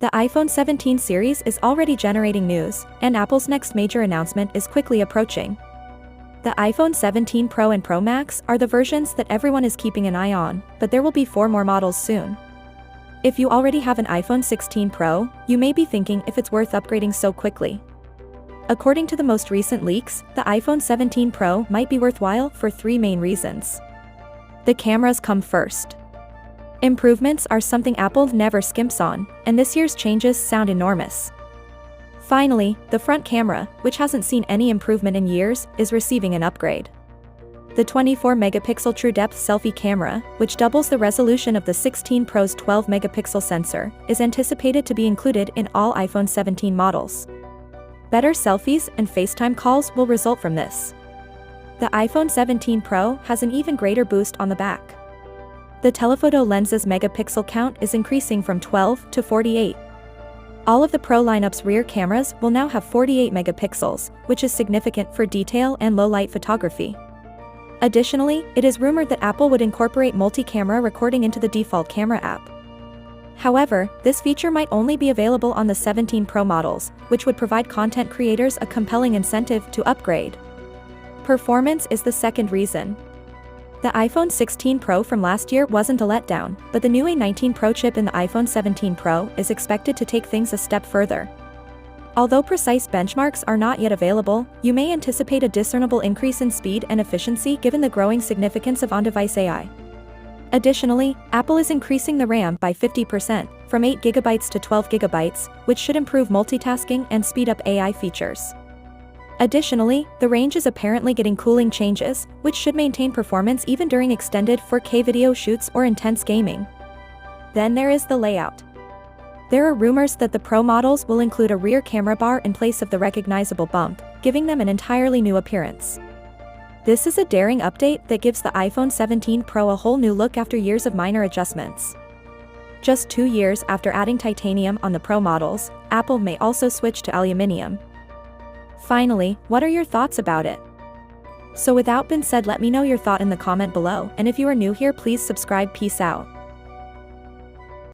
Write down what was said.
The iPhone 17 series is already generating news, and Apple's next major announcement is quickly approaching. The iPhone 17 Pro and Pro Max are the versions that everyone is keeping an eye on, but there will be 4 more models soon. If you already have an iPhone 16 Pro, you may be thinking if it's worth upgrading so quickly. According to the most recent leaks, the iPhone 17 Pro might be worthwhile for 3 main reasons. The cameras come first. Improvements are something Apple never skimps on, and this year's changes sound enormous. Finally, the front camera, which hasn't seen any improvement in years, is receiving an upgrade. The 24-megapixel true-depth selfie camera, which doubles the resolution of the 16 Pro's 12-megapixel sensor, is anticipated to be included in all iPhone 17 models. Better selfies and FaceTime calls will result from this. The iPhone 17 Pro has an even greater boost on the back. The telephoto lens's megapixel count is increasing from 12 to 48. All of the Pro lineup's rear cameras will now have 48 megapixels, which is significant for detail and low-light photography. Additionally, it is rumored that Apple would incorporate multi-camera recording into the default camera app. However, this feature might only be available on the 17 Pro models, which would provide content creators a compelling incentive to upgrade. Performance is the second reason. The iPhone 16 Pro from last year wasn't a letdown, but the new A19 Pro chip in the iPhone 17 Pro is expected to take things a step further. Although precise benchmarks are not yet available, you may anticipate a discernible increase in speed and efficiency given the growing significance of on-device AI. Additionally, Apple is increasing the RAM by 50%, from 8GB to 12GB, which should improve multitasking and speed up AI features. Additionally, the range is apparently getting cooling changes, which should maintain performance even during extended 4K video shoots or intense gaming. Then there is the layout. There are rumors that the Pro models will include a rear camera bar in place of the recognizable bump, giving them an entirely new appearance. This is a daring update that gives the iPhone 17 Pro a whole new look after years of minor adjustments. Just 2 years after adding titanium on the Pro models, Apple may also switch to aluminum. Finally, what are your thoughts about it? So without being said, let me know your thought in the comment below, and if you are new here, please subscribe. Peace out.